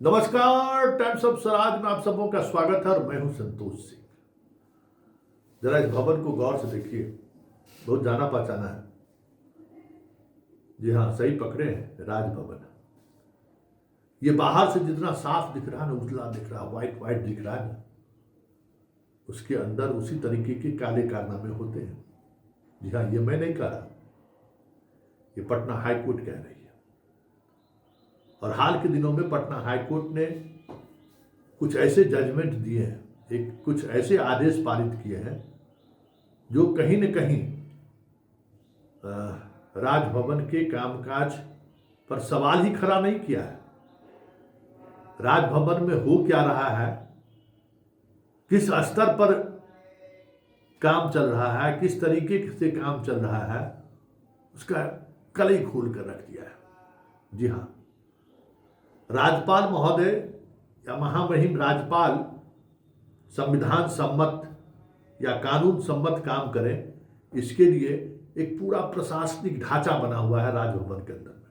नमस्कार। Times of Swaraj में आप सबों का स्वागत है और मैं हूं संतोष सिंह। जरा इस भवन को गौर से देखिए, बहुत जाना पहचाना है। जी हाँ, सही पकड़े हैं, राजभवन। ये बाहर से जितना साफ दिख रहा है ना, उजला दिख रहा है, व्हाइट व्हाइट दिख रहा है ना, उसके अंदर उसी तरीके के काले कारनामे होते हैं। जी हाँ, ये मैं नहीं कह रहा, ये पटना हाईकोर्ट कह रही है। और हाल के दिनों में पटना हाईकोर्ट ने कुछ ऐसे जजमेंट दिए हैं, कुछ ऐसे आदेश पारित किए हैं जो कहीं न कहीं राजभवन के कामकाज पर सवाल ही खड़ा नहीं किया है। राजभवन में हो क्या रहा है, किस स्तर पर काम चल रहा है, किस तरीके से काम चल रहा है, उसका कलई खोल कर रख दिया है। जी हाँ, राज्यपाल महोदय या महामहिम राज्यपाल संविधान सम्मत या कानून सम्मत काम करें, इसके लिए एक पूरा प्रशासनिक ढांचा बना हुआ है राजभवन के अंदर में।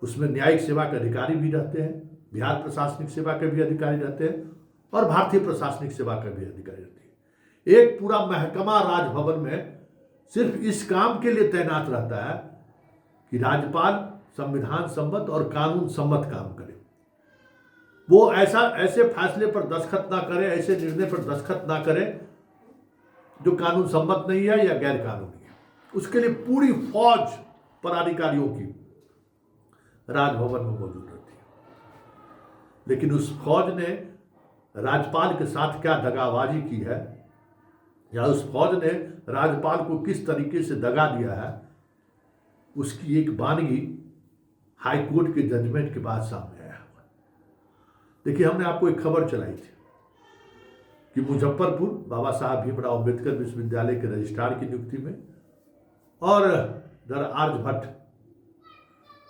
उसमें न्यायिक सेवा के अधिकारी भी रहते हैं, बिहार प्रशासनिक सेवा के भी अधिकारी रहते हैं और भारतीय प्रशासनिक सेवा के भी अधिकारी रहते हैं। एक पूरा महकमा राजभवन में सिर्फ इस काम के लिए तैनात रहता है कि राज्यपाल संविधान सम्मत और कानून सम्मत काम करे। वो ऐसे फैसले पर दस्तखत ना करे, ऐसे निर्णय पर दस्तखत ना करे जो कानून सम्मत नहीं है या गैर कानूनी है। उसके लिए पूरी फौज पदाधिकारियों की राजभवन में मौजूद रहती है। लेकिन उस फौज ने राज्यपाल के साथ क्या दगाबाजी की है, या उस फौज ने राज्यपाल को किस तरीके से दगा दिया है, उसकी एक वानगी हाईकोर्ट के जजमेंट के बाद सामने आया। देखिए, हमने आपको एक खबर चलाई थी कि मुजफ्फरपुर बाबा साहब भीमराव अम्बेडकर विश्वविद्यालय के रजिस्ट्रार की नियुक्ति में और दर आर्यभट्ट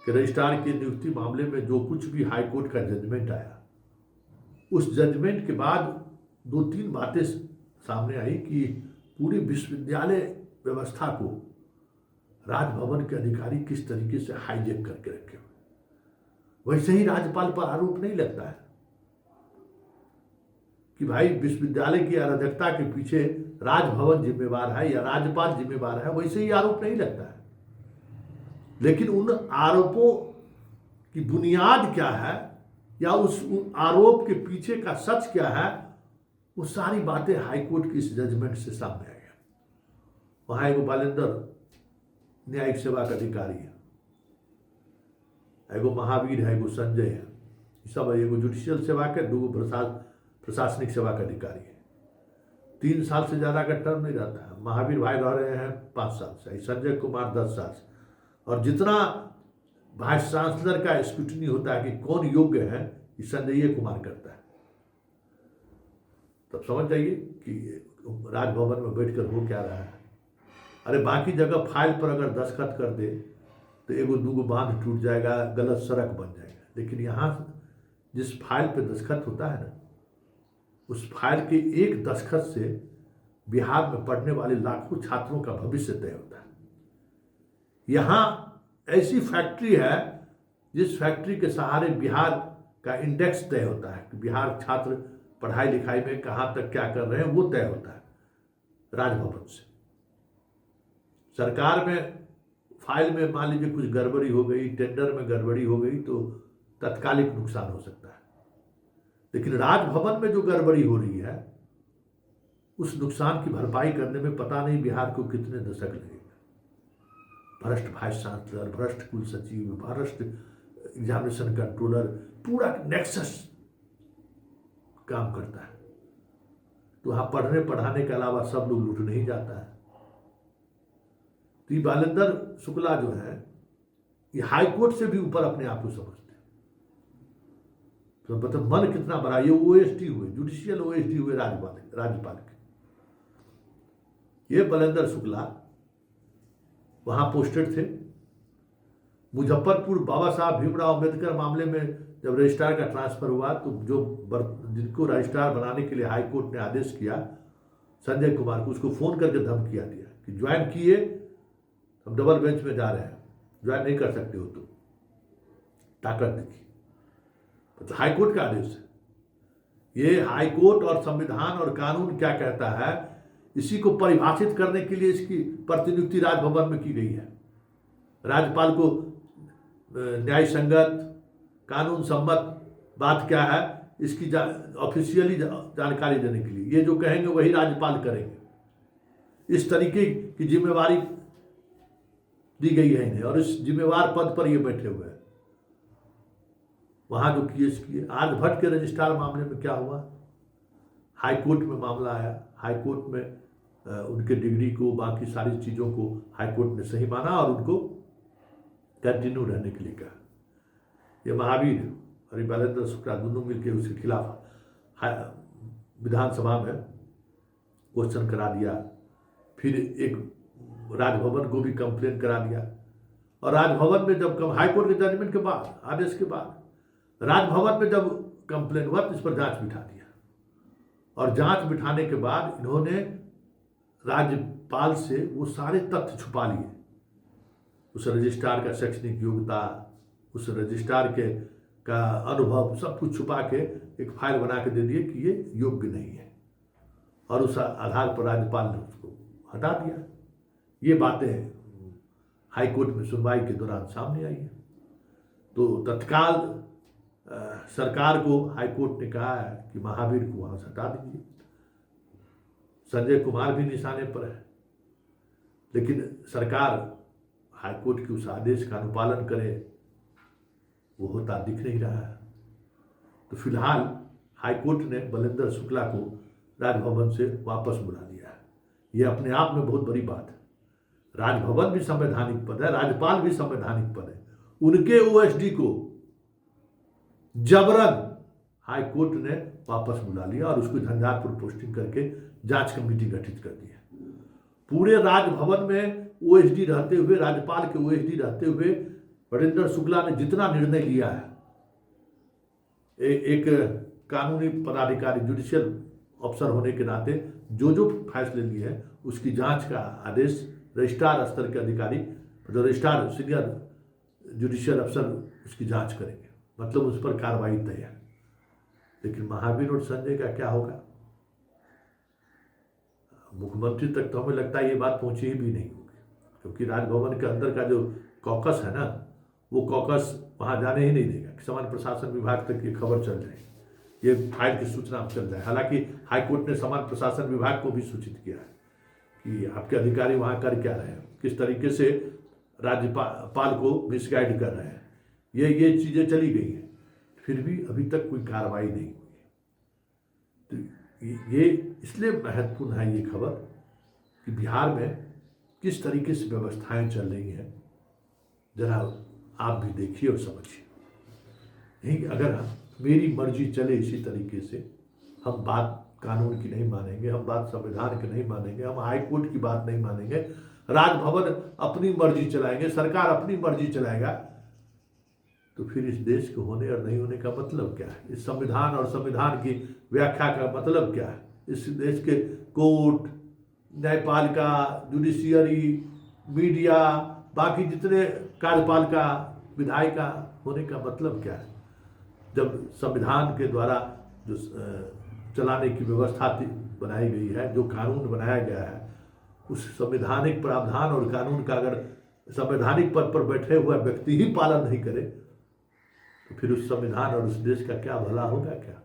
के रजिस्ट्रार की नियुक्ति मामले में जो कुछ भी हाईकोर्ट का जजमेंट आया, उस जजमेंट के बाद दो तीन बातें सामने आई कि पूरी विश्वविद्यालय व्यवस्था को राजभवन के अधिकारी किस तरीके से हाईजेक करके रखे हुए। वैसे ही राज्यपाल पर आरोप नहीं लगता है कि भाई विश्वविद्यालय की अराजकता के पीछे राजभवन जिम्मेवार है या राज्यपाल जिम्मेवार है, वैसे ही आरोप नहीं लगता है। लेकिन उन आरोपों की बुनियाद क्या है या उस आरोप के पीछे का सच क्या है, वो सारी बातें हाईकोर्ट की इस जजमेंट से सामने आई है। वहां एगो बालेंद्र न्यायिक सेवा का अधिकारी है, एगो महावीर है, एगो संजय है, सब एगो जुडिशियल सेवा के, दो प्रशासनिक सेवा का अधिकारी है। 3 साल से ज्यादा का टर्म नहीं रहता है। महावीर भाई रह रहे हैं 5 साल से, संजय कुमार 10 साल से। और जितना वाइस चांसलर का स्क्रूटनी होता है कि कौन योग्य है, ये संजय कुमार करता है। तब समझ जाइए कि राजभवन में बैठकर हो क्या रहा है। अरे बाकी जगह फाइल पर अगर दस्तखत कर दे तो एगो दूगो बांध टूट जाएगा, गलत सड़क बन जाएगा। लेकिन यहाँ जिस फाइल पे दस्तखत होता है ना, उस फाइल के एक दस्तखत से बिहार में पढ़ने वाले लाखों छात्रों का भविष्य तय होता है। यहाँ ऐसी फैक्ट्री है जिस फैक्ट्री के सहारे बिहार का इंडेक्स तय होता है कि बिहार छात्र पढ़ाई लिखाई में कहाँ तक क्या कर रहे हैं, वो तय होता है राजभवन से। सरकार में फाइल में मान लीजिए कुछ गड़बड़ी हो गई, टेंडर में गड़बड़ी हो गई, तो तत्कालिक नुकसान हो सकता है। लेकिन राजभवन में जो गड़बड़ी हो रही है, उस नुकसान की भरपाई करने में पता नहीं बिहार को कितने दशक लगेंगे। भ्रष्ट वाइस चांसलर, भ्रष्ट कुल सचिव, भ्रष्ट एग्जामिनेशन कंट्रोलर, पूरा नेक्सस काम करता है। तो वहां पढ़ने पढ़ाने के अलावा सब लोग लूटने ही जाता है। तो बालेंद्र शुक्ला जो है, ये हाईकोर्ट से भी ऊपर अपने आप को समझते हैं। तो मतलब मन कितना बड़ा। ये ओएसडी हुए, जुडिशियल ओएसडी हुए राज्यपाल के। ये बालेंद्र शुक्ला वहां पोस्टेड थे। मुजफ्फरपुर बाबा साहब भीमराव अम्बेडकर मामले में जब रजिस्ट्रार का ट्रांसफर हुआ, तो जिनको रजिस्ट्रार बनाने के लिए हाईकोर्ट ने आदेश किया संजय कुमार को, उसको फोन करके धमकियां दिया कि ज्वाइन किए, हम डबल बेंच में जा रहे हैं, ज्वाइन नहीं कर सकते हो, तो ताकत दिखी। हाईकोर्ट का आदेश है। ये हाईकोर्ट और संविधान और कानून क्या कहता है, इसी को परिभाषित करने के लिए इसकी प्रतिनियुक्ति राजभवन में की गई है। राज्यपाल को न्याय संगत कानून सम्मत बात क्या है इसकी ऑफिशियली जानकारी देने के लिए ये जो कहेंगे वही राज्यपाल करेंगे। इस तरीके की जिम्मेवारी दी गई है इन्हें और इस जिम्मेवार पद पर ये बैठे हुए हैं। वहां जो केस किए, आज भट्ट के रजिस्ट्रार मामले में क्या हुआ, हाईकोर्ट में मामला आया, हाईकोर्ट में उनके डिग्री को बाकी सारी चीज़ों को हाईकोर्ट ने सही माना और उनको कंटिन्यू रहने के लिए कहा। ये महावीर और बलेंद्र शुक्ला दोनों मिलकर उसके खिलाफ विधानसभा में क्वेश्चन करा दिया, फिर एक राजभवन को भी कंप्लेन करा दिया और राजभवन में जब हाईकोर्ट के जजमेंट के बाद, आदेश के बाद राजभवन में जब कंप्लेन हुआ तो इस पर जांच बिठा दिया और जांच बिठाने के बाद इन्होंने राज्यपाल से वो सारे तथ्य छुपा लिए। उस रजिस्ट्रार का शैक्षणिक योग्यता, उस रजिस्ट्रार के का अनुभव, सब कुछ छुपा के एक फाइल बना के दे दिए कि ये योग्य नहीं है और उस आधार पर राज्यपाल ने उसको हटा दिया। ये बातें हाईकोर्ट में सुनवाई के दौरान सामने आई है। तो तत्काल सरकार को हाईकोर्ट ने कहा है कि महावीर को वहां से हटा दीजिए। संजय कुमार भी निशाने पर है, लेकिन सरकार हाईकोर्ट के उस आदेश का अनुपालन करे वो होता दिख नहीं रहा है। तो फिलहाल हाईकोर्ट ने बलेंद्र शुक्ला को राजभवन से वापस बुला लिया है। ये अपने आप में बहुत बड़ी बात है। राजभवन भी संवैधानिक पद है, राज्यपाल भी संवैधानिक पद है, उनके ओएसडी को जबरन हाईकोर्ट ने वापस बुला लिया और उसको झंझारपुर पोस्टिंग करके जांच कमेटी गठित कर दी है। पूरे राजभवन में ओएसडी रहते हुए, राज्यपाल के ओएसडी रहते हुए बलेंद्र शुक्ला ने जितना निर्णय लिया है, एक कानूनी पदाधिकारी, जुडिशियल अफसर होने के नाते जो जो फैसले लिए हैं उसकी जांच का आदेश रजिस्ट्रार स्तर के अधिकारी, मतलब रजिस्ट्रार सीनियर जुडिशियल अफसर उसकी जांच करेंगे, मतलब उस पर कार्रवाई तय है। लेकिन महावीर और संजय का क्या होगा, मुख्यमंत्री तक तो हमें लगता है ये बात पहुंची ही भी नहीं होगी, क्योंकि राजभवन के अंदर का जो कॉकस है ना, वो कॉकस वहां जाने ही नहीं देगा। सामान्य प्रशासन विभाग तक ये खबर चल जाए, ये फाइल की सूचना चल जाए। हालांकि हाईकोर्ट ने सामान्य प्रशासन विभाग को भी सूचित किया है कि आपके अधिकारी वहां कर क्या रहे हैं, किस तरीके से राज्यपाल को मिसगाइड कर रहे हैं, ये चीजें चली गई हैं, फिर भी अभी तक कोई कार्रवाई नहीं हुई। तो ये इसलिए महत्वपूर्ण है ये खबर कि बिहार में किस तरीके से व्यवस्थाएं चल रही हैं, जरा आप भी देखिए और समझिए। नहीं, अगर मेरी मर्जी चले इसी तरीके से, हम बात कानून की नहीं मानेंगे, हम बात संविधान की नहीं मानेंगे, हम हाई कोर्ट की बात नहीं मानेंगे, राजभवन अपनी मर्जी चलाएंगे, सरकार अपनी मर्जी चलाएगा, तो फिर इस देश के होने और नहीं होने का मतलब क्या है, इस संविधान और संविधान की व्याख्या का मतलब क्या है, इस देश के कोर्ट, न्यायपालिका, जुडिशियरी, मीडिया, बाकी जितने कार्यपालिका, विधायिका होने का मतलब क्या है, जब संविधान के द्वारा जो चलाने की व्यवस्था बनाई गई है, जो कानून बनाया गया है, उस संवैधानिक प्रावधान और कानून का अगर संवैधानिक पद पर बैठे हुआ व्यक्ति ही पालन नहीं करे, तो फिर उस संविधान और उस देश का क्या भला होगा क्या।